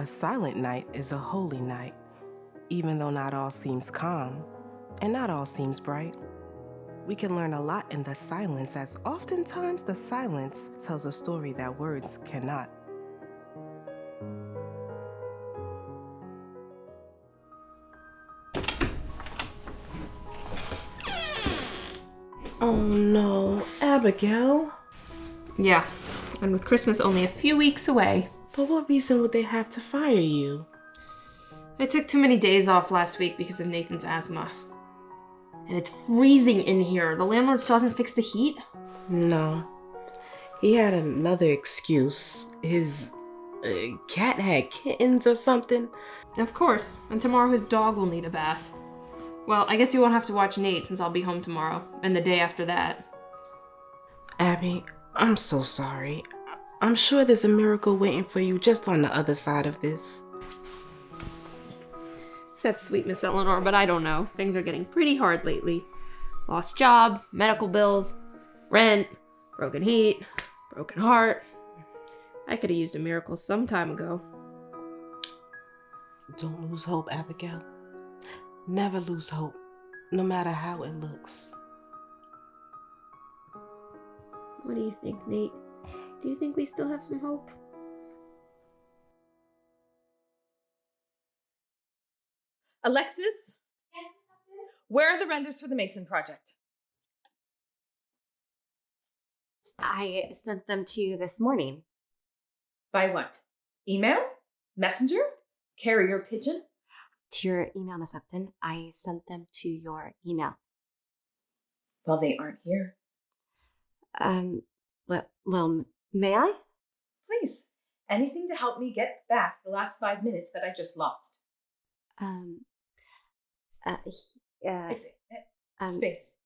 A silent night is a holy night, even though not all seems calm and not all seems bright. We can learn a lot in the silence, as oftentimes the silence tells a story that words cannot. Oh no, Abigail. Yeah, and with Christmas only a few weeks away. For what reason would they have to fire you? I took too many days off last week because of Nathan's asthma. And it's freezing in here. The landlord still hasn't fixed the heat? No. He had another excuse. His cat had kittens or something. Of course, and tomorrow his dog will need a bath. Well, I guess you won't have to watch Nate since I'll be home tomorrow, and the day after that. Abby, I'm so sorry. I'm sure there's a miracle waiting for you just on the other side of this. That's sweet, Miss Eleanor, but I don't know. Things are getting pretty hard lately. Lost job, medical bills, rent, broken heat, broken heart. I could have used a miracle some time ago. Don't lose hope, Abigail. Never lose hope, no matter how it looks. What do you think, Nate? Do you think we still have some hope? Alexis? Where are the renders for the Mason project? I sent them to you this morning. By what? Email? Messenger? Carrier pigeon? To your email, Miss Upton. I sent them to your email. Well, they aren't here. Well, may I? Please. Anything to help me get back the last 5 minutes that I just lost. Space.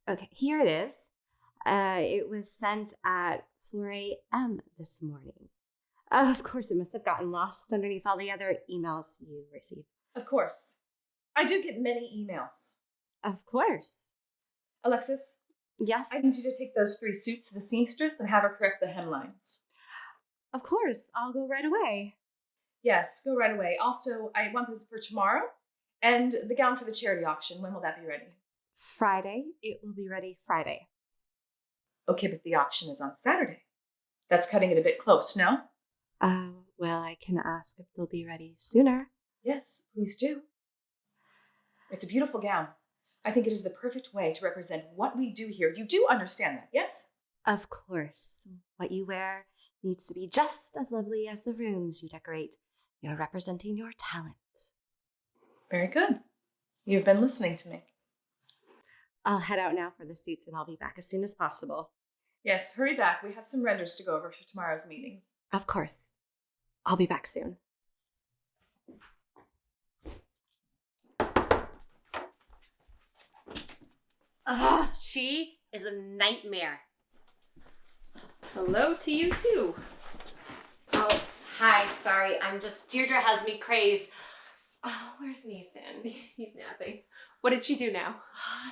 Okay, here it is. It was sent at 4 a.m. this morning. Of course, it must have gotten lost underneath all the other emails you received. Of course. I do get many emails. Of course. Alexis? Yes? I need you to take those 3 suits to the seamstress and have her correct the hemlines. Of course. I'll go right away. Yes, go right away. Also, I want this for tomorrow. And the gown for the charity auction, when will that be ready? Friday. It will be ready Friday. Okay, but the auction is on Saturday. That's cutting it a bit close, no? Well, I can ask if they'll be ready sooner. Yes, please do. It's a beautiful gown. I think it is the perfect way to represent what we do here. You do understand that, yes? Of course. What you wear needs to be just as lovely as the rooms you decorate. You're representing your talent. Very good. You've been listening to me. I'll head out now for the suits and I'll be back as soon as possible. Yes, hurry back. We have some renders to go over for tomorrow's meetings. Of course. I'll be back soon. She is a nightmare. Hello to you too. Oh, hi, sorry. Deirdre has me crazed. Oh, where's Nathan? He's napping. What did she do now?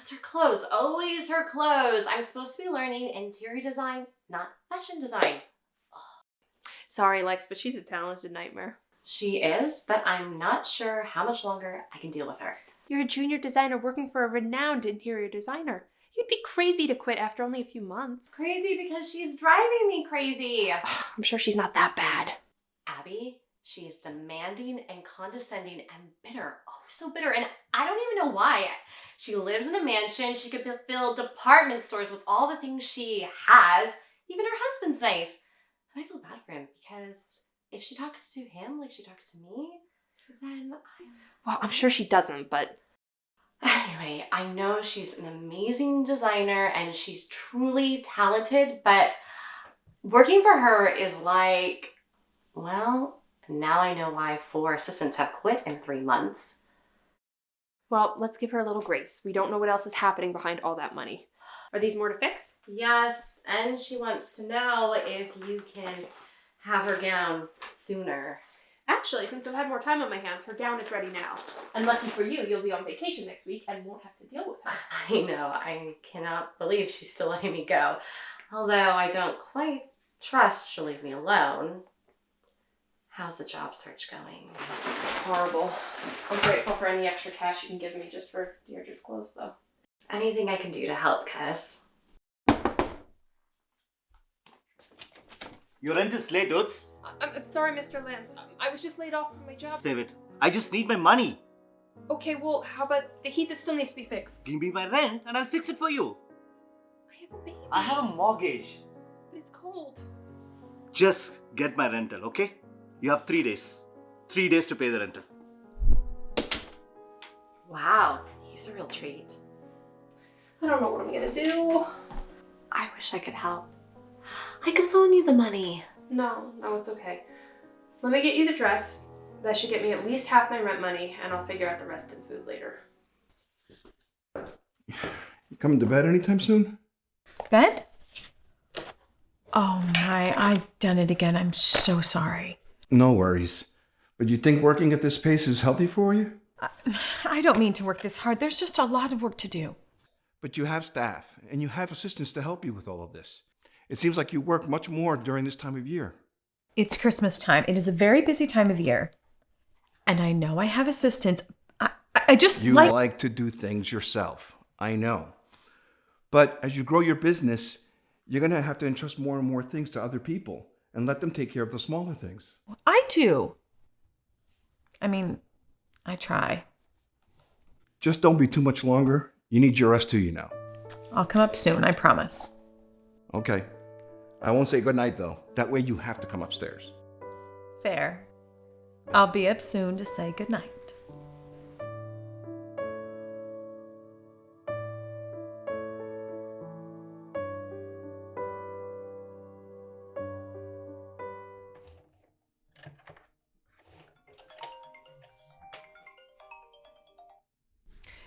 It's her clothes. Always her clothes. I'm supposed to be learning interior design, not fashion design. Sorry, Lex, but she's a talented nightmare. She is, but I'm not sure how much longer I can deal with her. You're a junior designer working for a renowned interior designer. You'd be crazy to quit after only a few months. Crazy because she's driving me crazy. I'm sure she's not that bad. Abby, she is demanding and condescending and bitter. Oh, so bitter. And I don't even know why. She lives in a mansion. She could fill department stores with all the things she has. Even her husband's nice. And I feel bad for him because if she talks to him like she talks to me, then Well, I'm sure she doesn't, but anyway, I know she's an amazing designer and she's truly talented, but working for her is like, well, now I know why 4 assistants have quit in 3 months. well, let's give her a little grace. We don't know what else is happening behind all that money. Are these more to fix? Yes, and she wants to know if you can have her gown sooner. Actually, since I've had more time on my hands, her gown is ready now. And lucky for you, you'll be on vacation next week and won't have to deal with her. I know, I cannot believe she's still letting me go. Although I don't quite trust she'll leave me alone. How's the job search going? Horrible. I'm grateful for any extra cash you can give me just for Deirdre's clothes, though. Anything I can do to help, Cuz. Your rent is late, Oots. I'm sorry, Mr. Lance. I was just laid off from my job. Save it. I just need my money. Okay, well, how about the heat that still needs to be fixed? Give me my rent and I'll fix it for you. I have a baby. I have a mortgage. But it's cold. Just get my rental, okay? You have 3 days. 3 days to pay the rental. Wow, he's a real treat. I don't know what I'm gonna do. I wish I could help. I could loan you the money. No, it's okay. Let me get you the dress. That should get me at least half my rent money, and I'll figure out the rest in food later. You coming to bed anytime soon? Bed? Oh my, I've done it again. I'm so sorry. No worries. But you think working at this pace is healthy for you? I don't mean to work this hard. There's just a lot of work to do. But you have staff, and you have assistants to help you with all of this. It seems like you work much more during this time of year. It's Christmas time. It is a very busy time of year. And I know I have assistants. I just You like to do things yourself. I know. But as you grow your business, you're going to have to entrust more and more things to other people and let them take care of the smaller things. I do. I mean, I try. Just don't be too much longer. You need your rest too, you know. I'll come up soon, I promise. Okay. I won't say goodnight, though. That way you have to come upstairs. Fair. I'll be up soon to say goodnight.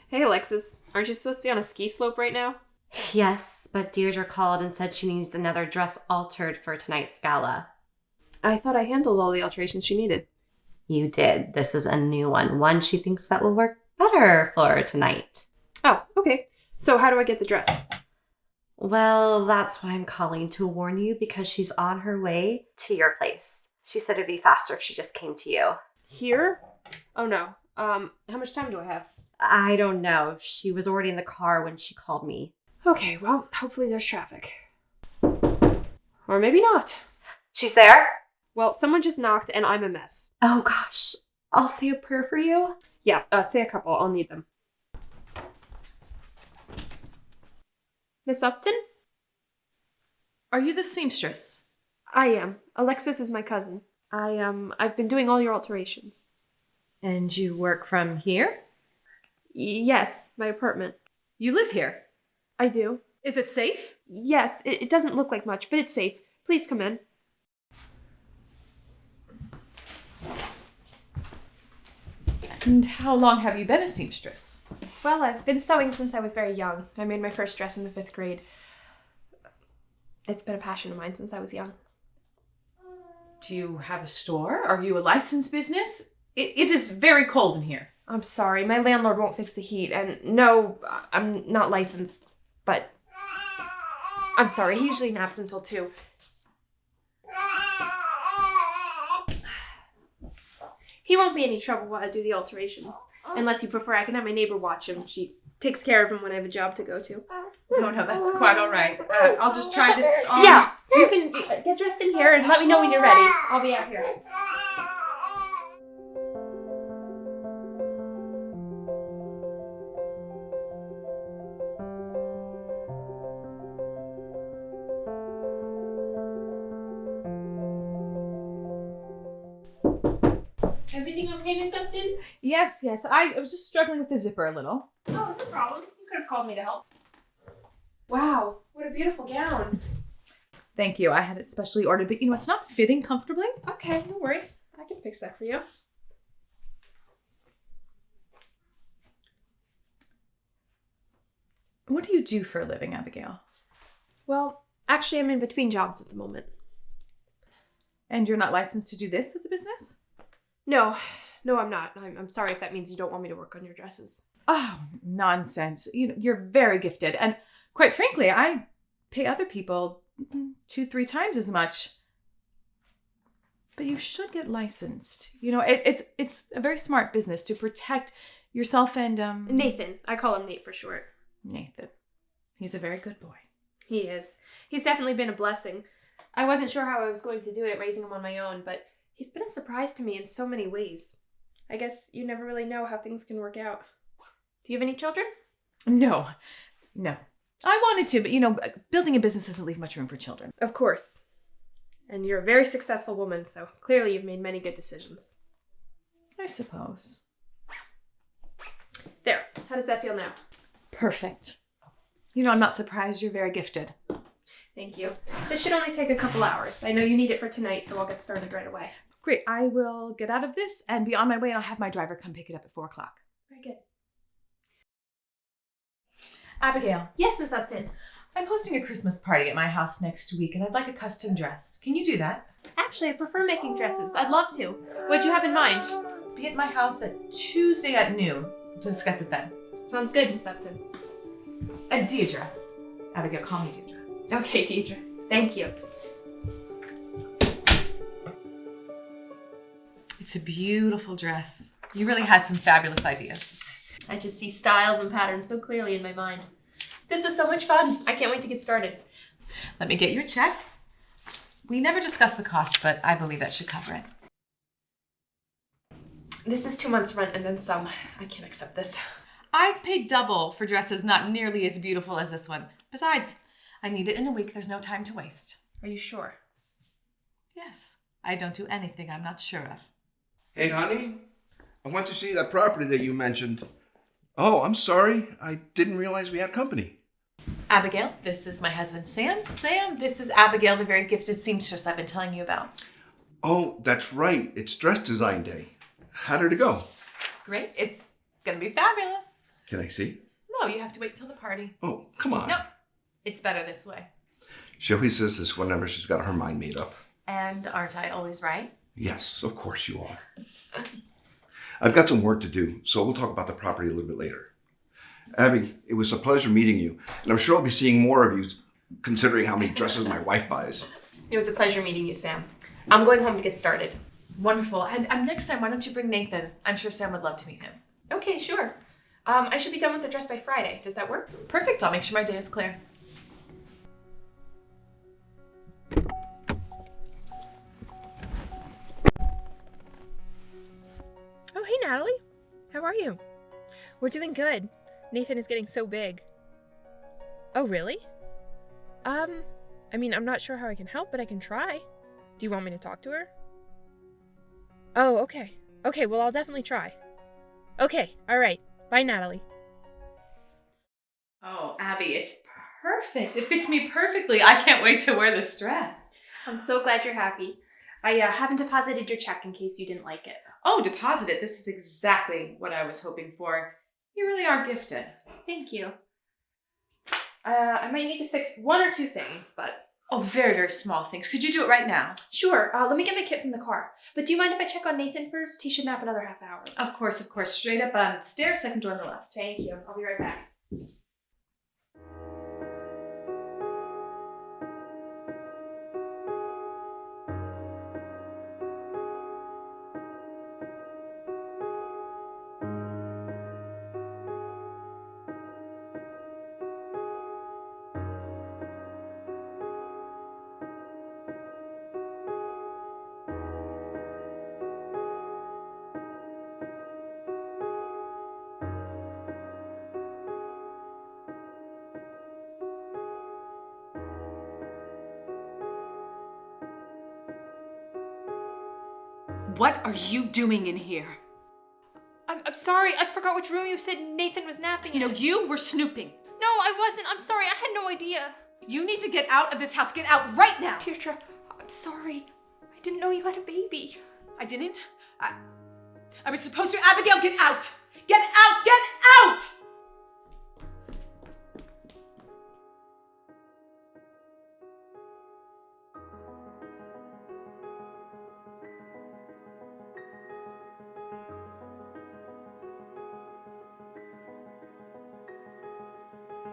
Hey, Alexis. Aren't you supposed to be on a ski slope right now? Yes, but Deirdre called and said she needs another dress altered for tonight's gala. I thought I handled all the alterations she needed. You did. This is a new one. One she thinks that will work better for tonight. Oh, okay. So how do I get the dress? Well, that's why I'm calling to warn you, because she's on her way to your place. She said it'd be faster if she just came to you. Here? Oh, no. How much time do I have? I don't know. She was already in the car when she called me. Okay, well, hopefully there's traffic. Or maybe not. She's there? Well, someone just knocked and I'm a mess. Oh gosh. I'll say a prayer for you. Yeah, say a couple. I'll need them. Miss Upton? Are you the seamstress? I am. Alexis is my cousin. I've been doing all your alterations. And you work from here? Yes, my apartment. You live here? I do. Is it safe? Yes, it doesn't look like much, but it's safe. Please come in. And how long have you been a seamstress? Well, I've been sewing since I was very young. I made my first dress in the 5th grade. It's been a passion of mine since I was young. Do you have a store? Are you a licensed business? It is very cold in here. I'm sorry, my landlord won't fix the heat, and no, I'm not licensed, but I'm sorry, he usually naps until 2. He won't be any trouble while I do the alterations. Unless you prefer, I can have my neighbor watch him. She takes care of him when I have a job to go to. No, that's quite all right. I'll just try this on. Yeah, you can get dressed in here and let me know when you're ready. I'll be out here. Everything okay, Miss Upton? Yes. I was just struggling with the zipper a little. Oh, no problem. You could have called me to help. Wow, what a beautiful gown. Thank you. I had it specially ordered, but it's not fitting comfortably. Okay, no worries. I can fix that for you. What do you do for a living, Abigail? Well, actually, I'm in between jobs at the moment. And you're not licensed to do this as a business? No, I'm not. I'm sorry if that means you don't want me to work on your dresses. Oh, nonsense. You're very gifted. And quite frankly, I pay other people 2-3 times as much. But you should get licensed. You know, it's a very smart business to protect yourself and Nathan. I call him Nate for short. Nathan. He's a very good boy. He is. He's definitely been a blessing. I wasn't sure how I was going to do it, raising him on my own, but he's been a surprise to me in so many ways. I guess you never really know how things can work out. Do you have any children? No. I wanted to, but you know, building a business doesn't leave much room for children. Of course. And you're a very successful woman, so clearly you've made many good decisions. I suppose. There. How does that feel now? Perfect. You know, I'm not surprised. You're very gifted. Thank you. This should only take a couple hours. I know you need it for tonight, so I'll get started right away. Great. I will get out of this and be on my way, and I'll have my driver come pick it up at 4 o'clock. Very good. Abigail. Yes, Miss Upton. I'm hosting a Christmas party at my house next week, and I'd like a custom dress. Can you do that? Actually, I prefer making dresses. I'd love to. What'd you have in mind? Be at my house at Tuesday at noon. We'll discuss it then. Sounds good, Miss Upton. And Deirdre. Abigail, call me Deirdre. Okay, Deirdre. Thank you. It's a beautiful dress. You really had some fabulous ideas. I just see styles and patterns so clearly in my mind. This was so much fun. I can't wait to get started. Let me get your check. We never discussed the cost, but I believe that should cover it. This is 2 months' rent and then some. I can't accept this. I've paid double for dresses not nearly as beautiful as this one. Besides, I need it in a week. There's no time to waste. Are you sure? Yes. I don't do anything I'm not sure of. Hey, honey, I went to see that property that you mentioned. Oh, I'm sorry. I didn't realize we had company. Abigail, this is my husband, Sam. Sam, this is Abigail, the very gifted seamstress I've been telling you about. Oh, that's right. It's dress design day. How did it go? Great. It's going to be fabulous. Can I see? No, you have to wait till the party. Oh, come on. No, it's better this way. She always says this whenever she's got her mind made up. And aren't I always right? Yes, of course you are. I've got some work to do, so we'll talk about the property a little bit later. Abby, it was a pleasure meeting you, and I'm sure I'll be seeing more of you, considering how many dresses my wife buys. It was a pleasure meeting you, Sam. I'm going home to get started. Wonderful. And next time, why don't you bring Nathan? I'm sure Sam would love to meet him. Okay, sure. I should be done with the dress by Friday. Does that work? Perfect. I'll make sure my day is clear. Oh, hey, Natalie. How are you? We're doing good. Nathan is getting so big. Oh, really? I mean, I'm not sure how I can help, but I can try. Do you want me to talk to her? Oh, okay. Okay, well, I'll definitely try. Okay, all right. Bye, Natalie. Oh, Abby, it's perfect. It fits me perfectly. I can't wait to wear this dress. I'm so glad you're happy. I haven't deposited your check in case you didn't like it. Oh, deposit it. This is exactly what I was hoping for. You really are gifted. Thank you. I might need to fix 1 or 2 things, but... Oh, very, very small things. Could you do it right now? Sure. Let me get my kit from the car. But do you mind if I check on Nathan first? He should nap another half hour. Of course. Straight up on the stairs, second door on the left. Thank you. I'll be right back. What are you doing in here? I'm sorry. I forgot which room you said Nathan was napping in. No, you were snooping. No, I wasn't. I'm sorry. I had no idea. You need to get out of this house. Get out right now. Deirdre, I'm sorry. I didn't know you had a baby. I didn't? I was supposed to. Abigail, get out! Get out! Get out!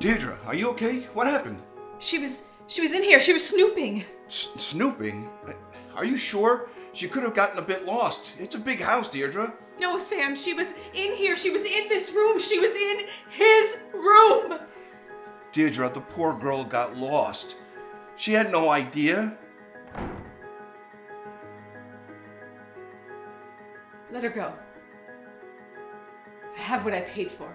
Deirdre, are you okay? What happened? She was in here. She was snooping. Snooping? Are you sure? She could have gotten a bit lost. It's a big house, Deirdre. No, Sam, she was in here. She was in this room. She was in his room. Deirdre, the poor girl got lost. She had no idea. Let her go. I have what I paid for.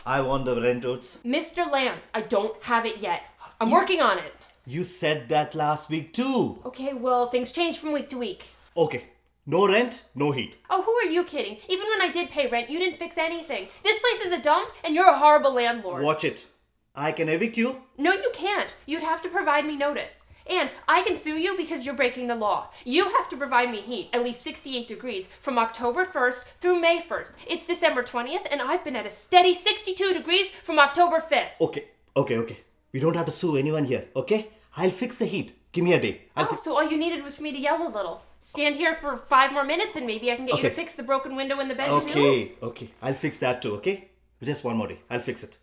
I want the rent notes. Mr. Lance, I don't have it yet. I'm working on it. You said that last week too. Okay, well, things change from week to week. Okay, no rent, no heat. Oh, who are you kidding? Even when I did pay rent, you didn't fix anything. This place is a dump, and you're a horrible landlord. Watch it. I can evict you. No, you can't. You'd have to provide me notice. And I can sue you because you're breaking the law. You have to provide me heat, at least 68 degrees, from October 1st through May 1st. It's December 20th, and I've been at a steady 62 degrees from October 5th. Okay. We don't have to sue anyone here, okay? I'll fix the heat. Give me a day. So all you needed was for me to yell a little. Stand here for 5 more minutes, and maybe I can get you to Okay. fix the broken window in the bedroom too. Okay. I'll fix that too, okay? Just one more day. I'll fix it.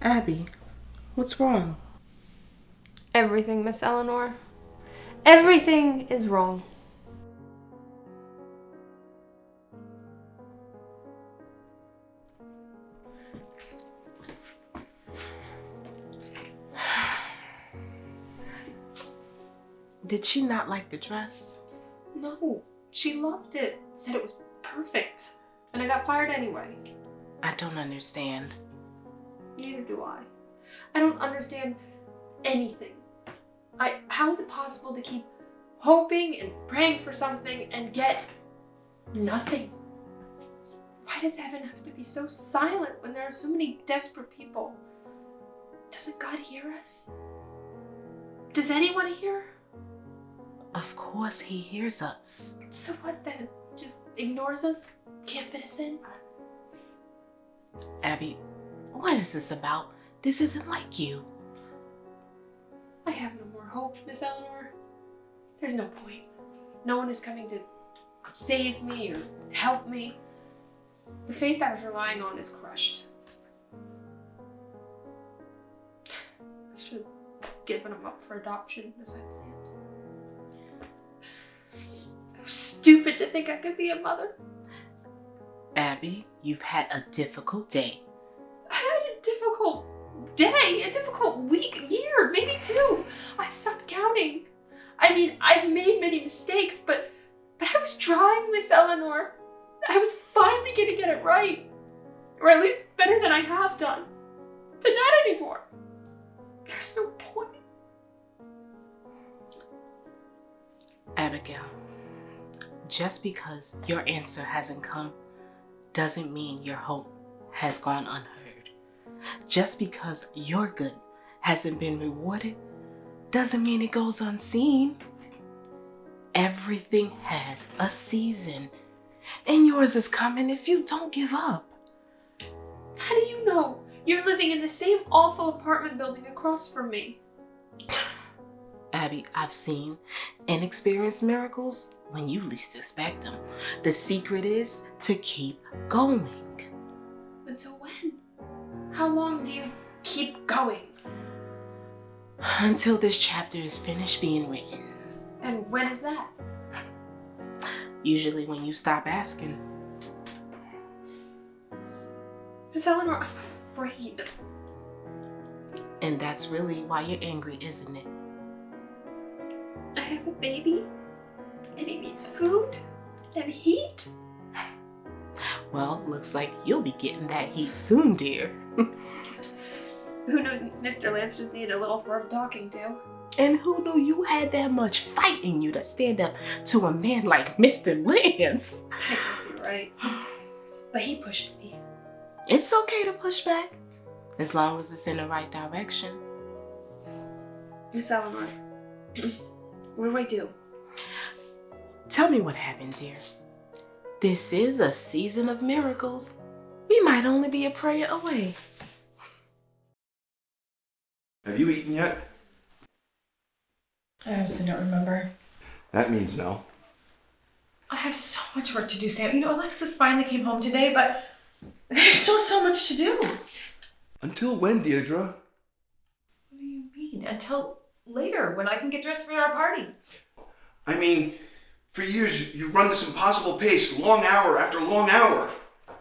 Abby, what's wrong? Everything, Miss Eleanor. Everything is wrong. Did she not like the dress? No, she loved it. Said it was perfect. And I got fired anyway. I don't understand. Neither do I. I don't understand anything. How is it possible to keep hoping and praying for something and get nothing? Why does heaven have to be so silent when there are so many desperate people? Doesn't God hear us? Does anyone hear? Of course he hears us. So what then? Just ignores us? Can't fit us in? Abby, what is this about? This isn't like you. I have no more hope, Miss Eleanor. There's no point. No one is coming to save me or help me. The faith I was relying on is crushed. I should have given him up for adoption as I planned. I was stupid to think I could be a mother. Abby, you've had a difficult day. I had a difficult day, a difficult week, year, maybe 2. I stopped counting. I mean, I've made many mistakes, but I was trying, Miss Eleanor. I was finally gonna get it right. Or at least better than I have done. But not anymore. There's no point. Abigail, just because your answer hasn't come doesn't mean your hope has gone unheard. Just because your good hasn't been rewarded doesn't mean it goes unseen. Everything has a season, and yours is coming if you don't give up. How do you know? You're living in the same awful apartment building across from me. Abby, I've seen and experienced miracles when you least expect them. The secret is to keep going. Until when? How long do you keep going? Until this chapter is finished being written. And when is that? Usually when you stop asking. Miss Eleanor, I'm afraid. And that's really why you're angry, isn't it? I have a baby, and he needs food and heat. Well, looks like you'll be getting that heat soon, dear. Who knows, Mr. Lance just needed a little firm talking to. And who knew you had that much fight in you to stand up to a man like Mr. Lance? I guess you're right. But he pushed me. It's okay to push back, as long as it's in the right direction. Miss Eleanor, what do I do? Tell me what happened, dear. This is a season of miracles. We might only be a prayer away. Have you eaten yet? I honestly don't remember. That means no. I have so much work to do, Sam. You know, Alexis finally came home today, but there's still so much to do. Until when, Deirdre? What do you mean? Until later, when I can get dressed for our party. I mean, for years you've run this impossible pace, long hour after long hour.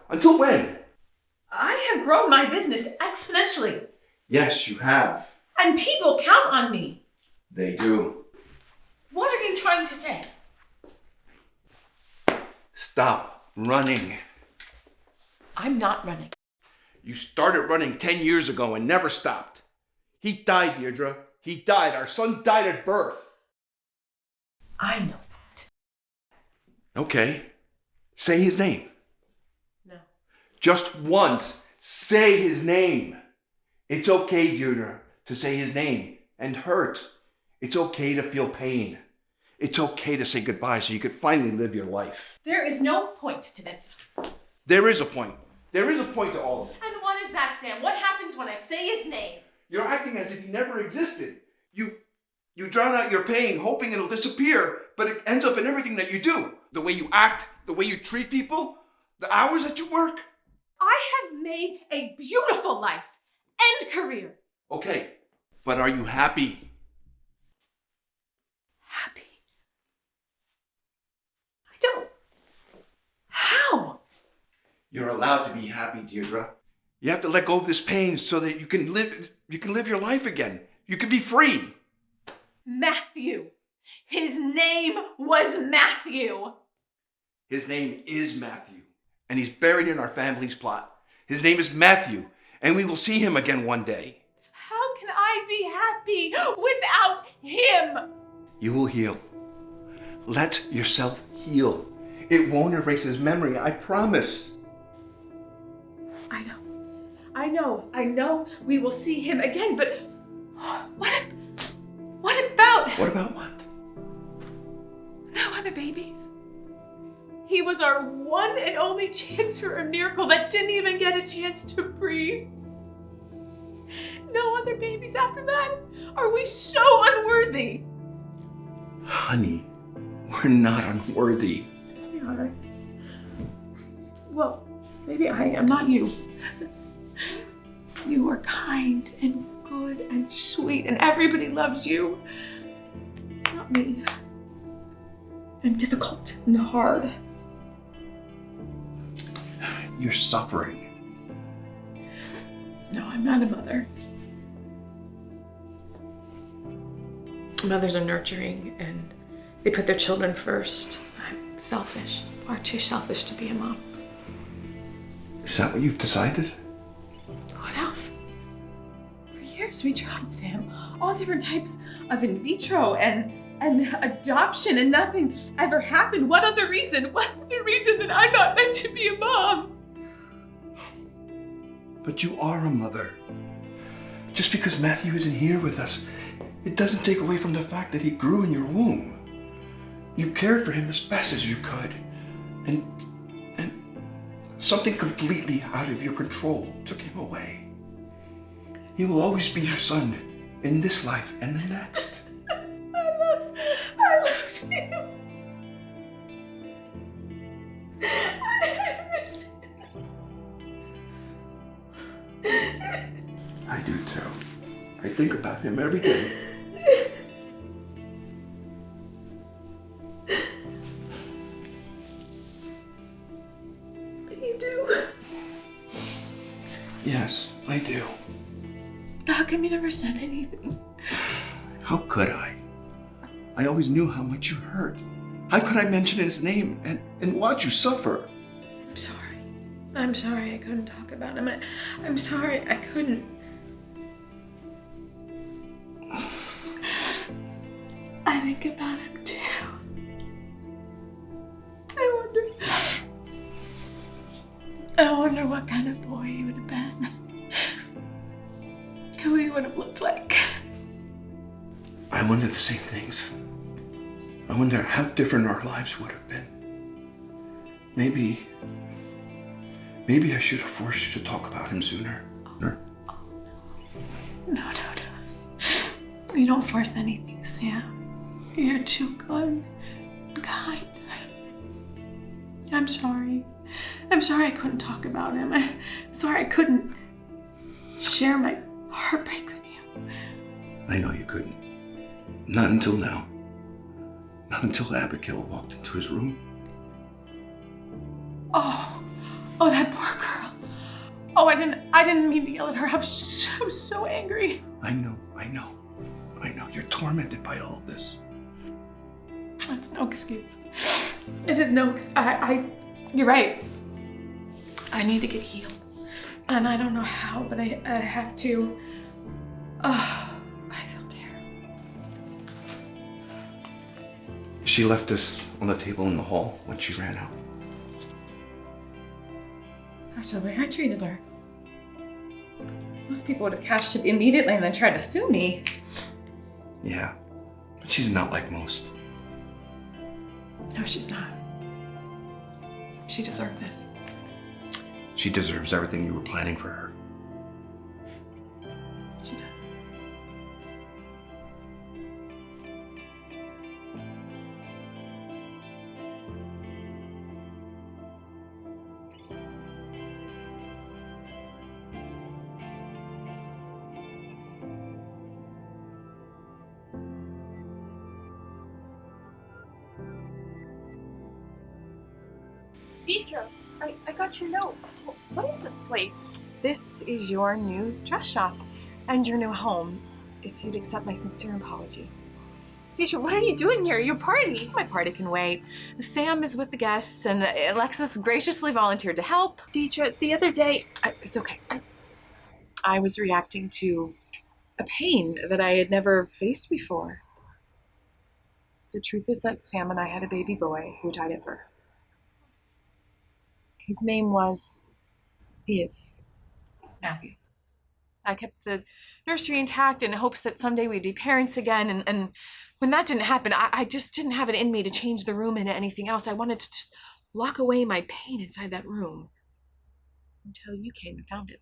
Until when? I have grown my business exponentially, Yes, you have. and people count on me. They do. What are you trying to say? Stop running. I'm not running. You started running 10 years ago and never stopped. He died, Deirdre. He died. Our son died at birth. I know that. Okay. Say his name. No. Just once. Say his name. It's okay, Deirdre, to say his name and hurt. It's okay to feel pain. It's okay to say goodbye so you could finally live your life. There is no point to this. There is a point. There is a point to all of it. And what is that, Sam? What happens when I say his name? You're acting as if he never existed. You drown out your pain, hoping it'll disappear, but it ends up in everything that you do. The way you act, the way you treat people, the hours that you work. I have made a beautiful life and career. Okay, but are you happy? Happy? I don't. How? You're allowed to be happy, Deirdre. You have to let go of this pain so that you can live your life again. You can be free. Matthew. His name was Matthew. His name is Matthew, and he's buried in our family's plot. His name is Matthew, and we will see him again one day. How can I be happy without him? You will heal. Let yourself heal. It won't erase his memory, I promise. I know we will see him again, but what about? What about what? No other babies. He was our one and only chance for a miracle that didn't even get a chance to breathe. No other babies after that? Are we so unworthy? Honey, we're not unworthy. Yes, we are. Well, maybe I am, not you. You are kind and good and sweet, and everybody loves you. Not me. I'm difficult and hard. You're suffering. No, I'm not a mother. Mothers are nurturing and they put their children first. I'm selfish, far too selfish to be a mom. Is that what you've decided? What else? For years we tried, Sam. All different types of in vitro and adoption, and nothing ever happened. What other reason? What other reason that I'm not meant to be a mom? But you are a mother. Just because Matthew isn't here with us, it doesn't take away from the fact that he grew in your womb. You cared for him as best as you could. And something completely out of your control took him away. He will always be your son in this life and the next. I love him. I miss him. I do too. I think about him every day. You do? Yes, I do. How come you never said anything? How could I? I always knew how much you hurt. How could I mention his name and watch you suffer? I'm sorry. I'm sorry I couldn't talk about him. I'm sorry I couldn't. I think about him too. I wonder what kind of boy he would have been. Who he would have looked like. I wonder the same things. I wonder how different our lives would have been. Maybe I should have forced you to talk about him sooner. No. You don't force anything, Sam. You're too good and kind. I'm sorry. I'm sorry I couldn't talk about him. I'm sorry I couldn't share my heartbreak with you. I know you couldn't. Not until now. Not until Abigail walked into his room. Oh, that poor girl. Oh, I didn't mean to yell at her. I was so angry. I know. You're tormented by all of this. That's no excuse. It is no. You're right. I need to get healed, and I don't know how, but I have to. Oh, I feel terrible. She left us on the table in the hall when she ran out. After the way I treated her, most people would have cashed it immediately and then tried to sue me. Yeah, but she's not like most. No, she's not. She deserved this. She deserves everything you were planning for her. She does. Deirdre, I got your note. What is this place? This is your new dress shop and your new home, if you'd accept my sincere apologies. Deirdre, what are you doing here? Your party? My party can wait. Sam is with the guests, and Alexis graciously volunteered to help. Deirdre, the other day... It's okay. I was reacting to a pain that I had never faced before. The truth is that Sam and I had a baby boy who died at birth. His name is Matthew. I kept the nursery intact in hopes that someday we'd be parents again, and when that didn't happen, I just didn't have it in me to change the room into anything else. I wanted to just lock away my pain inside that room until you came and found it.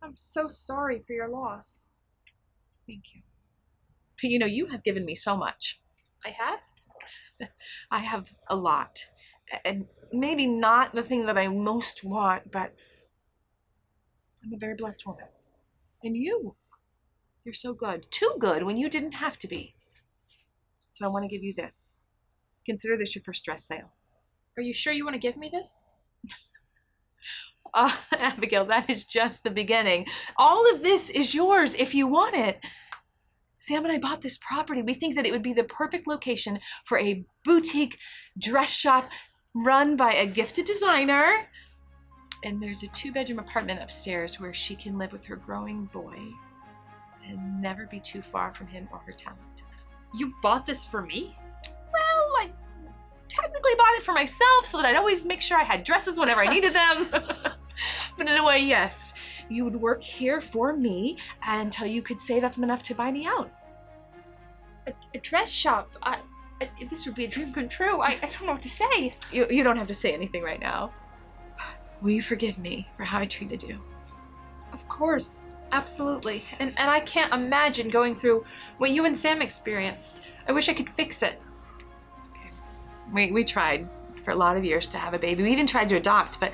I'm so sorry for your loss. Thank you. But you have given me so much. I have? I have a lot. And maybe not the thing that I most want, but I'm a very blessed woman. And you're so good. Too good when you didn't have to be. So I want to give you this. Consider this your first dress sale. Are you sure you want to give me this? Abigail, that is just the beginning. All of this is yours if you want it. Sam and I bought this property. We think that it would be the perfect location for a boutique dress shop run by a gifted designer. And there's a 2-bedroom apartment upstairs where she can live with her growing boy and never be too far from him or her talent. You bought this for me? Well, I technically bought it for myself so that I'd always make sure I had dresses whenever I needed them. But in a way, yes. You would work here for me until you could save up enough to buy me out. A dress shop? This would be a dream come true. I don't know what to say. You don't have to say anything right now. Will you forgive me for how I treated you? Of course. Absolutely. And I can't imagine going through what you and Sam experienced. I wish I could fix it. It's okay. We tried for a lot of years to have a baby. We even tried to adopt, but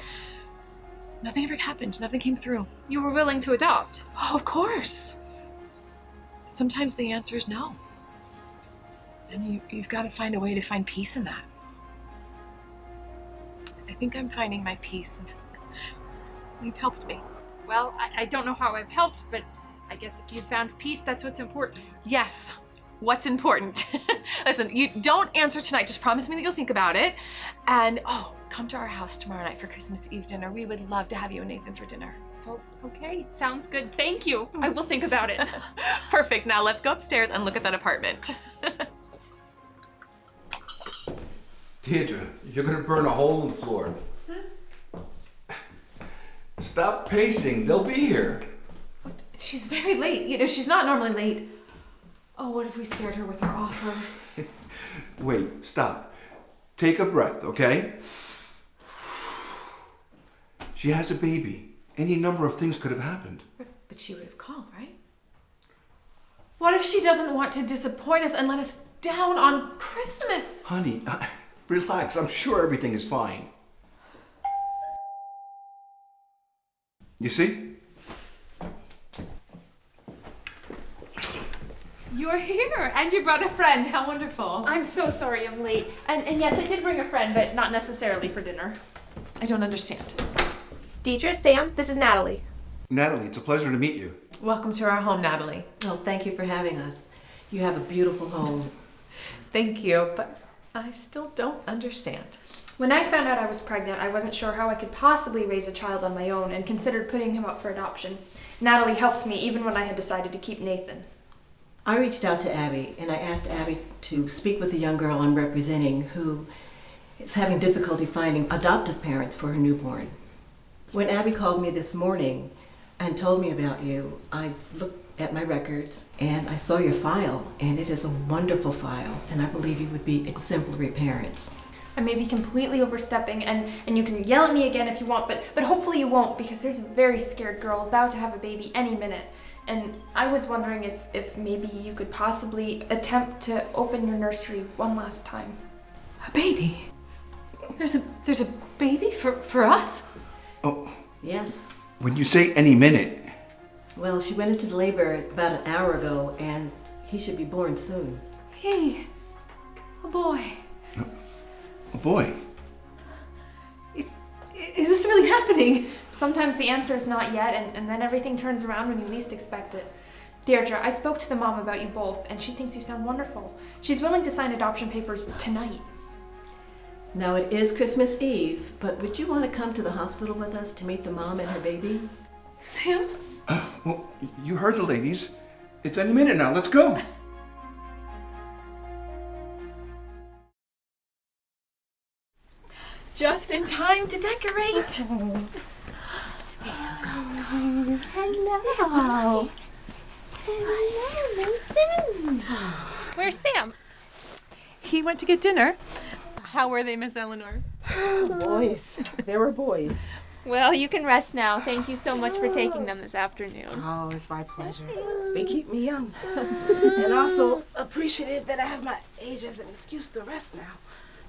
nothing ever happened. Nothing came through. You were willing to adopt? Oh, of course. But sometimes the answer is no. And you've got to find a way to find peace in that. I think I'm finding my peace, and you've helped me. Well, I don't know how I've helped, but I guess if you found peace, that's what's important. Yes, what's important. Listen, you don't answer tonight. Just promise me that you'll think about it. And, come to our house tomorrow night for Christmas Eve dinner. We would love to have you and Nathan for dinner. Well, okay, sounds good. Thank you. I will think about it. Perfect. Now let's go upstairs and look at that apartment. Deirdre, you're gonna burn a hole in the floor. Stop pacing. They'll be here. She's very late. She's not normally late. Oh, what if we scared her with our offer? Wait, stop. Take a breath, okay? She has a baby. Any number of things could have happened. But she would have called, right? What if she doesn't want to disappoint us and let us down on Christmas? Honey, relax. I'm sure everything is fine. You see? You're here, and you brought a friend. How wonderful. I'm so sorry I'm late. And yes, I did bring a friend, but not necessarily for dinner. I don't understand. Deirdre, Sam, this is Natalie. Natalie, it's a pleasure to meet you. Welcome to our home, Natalie. Oh, thank you for having us. You have a beautiful home. Thank you, but I still don't understand. When I found out I was pregnant, I wasn't sure how I could possibly raise a child on my own and considered putting him up for adoption. Natalie helped me even when I had decided to keep Nathan. I reached out to Abby, and I asked Abby to speak with a young girl I'm representing who is having difficulty finding adoptive parents for her newborn. When Abby called me this morning and told me about you, I looked at my records and I saw your file, and it is a wonderful file, and I believe you would be exemplary parents. I may be completely overstepping, and you can yell at me again if you want, but hopefully you won't, because there's a very scared girl about to have a baby any minute. And I was wondering if maybe you could possibly attempt to open your nursery one last time. A baby? There's a baby for us? Oh, Yes. when you say any minute, Well, she went into labor about an hour ago, and he should be born soon. Hey, a boy. oh boy. Is this really happening? Sometimes the answer is not yet, and then everything turns around when you least expect it. Deirdre, I spoke to the mom about you both, and she thinks you sound wonderful. She's willing to sign adoption papers tonight. Now, it is Christmas Eve, but would you want to come to the hospital with us to meet the mom and her baby? Sam? Well, you heard the ladies. It's any minute now. Let's go. Just in time to decorate. Hello. Where's Sam? He went to get dinner. How were they, Miss Eleanor? Boys. They were boys. Well, you can rest now. Thank you so much for taking them this afternoon. Oh, it's my pleasure. They keep me young. And also appreciative that I have my age as an excuse to rest now.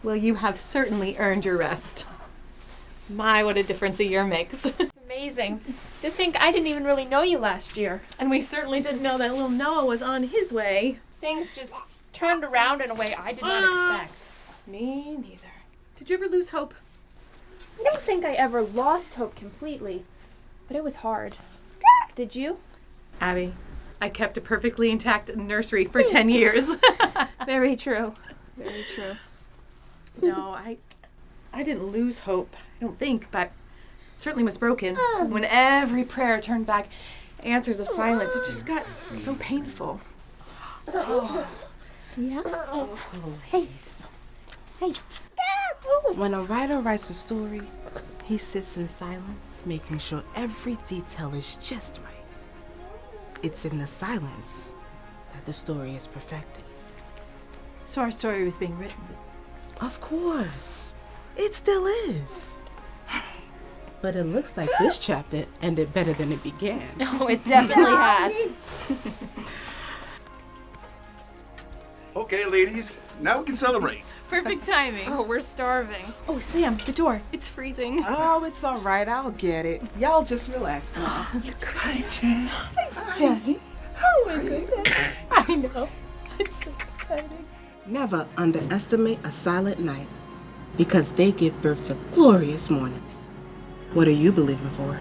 Well, you have certainly earned your rest. My, what a difference a year makes. It's amazing. To think I didn't even really know you last year. And we certainly didn't know that little Noah was on his way. Things just turned around in a way I did not expect. Me neither. Did you ever lose hope? I don't think I ever lost hope completely, but it was hard. Did you? Abby, I kept a perfectly intact nursery for 10 years. Very true. Very true. No, I didn't lose hope, I don't think, but it certainly was broken. When every prayer turned back answers of silence, it just got so painful. Yeah? Hey. When a writer writes a story, he sits in silence, making sure every detail is just right. It's in the silence that the story is perfected. So our story was being written. Of course. It still is. But it looks like this chapter ended better than it began. Oh, it definitely has. Okay, ladies. Now we can celebrate. Perfect timing. Oh, we're starving. Oh, Sam, the door. It's freezing. Oh, it's all right. I'll get it. Y'all just relax now. Hi, Daddy. Oh, my goodness. I know. It's so exciting. Never underestimate a silent night because they give birth to glorious mornings. What are you believing for?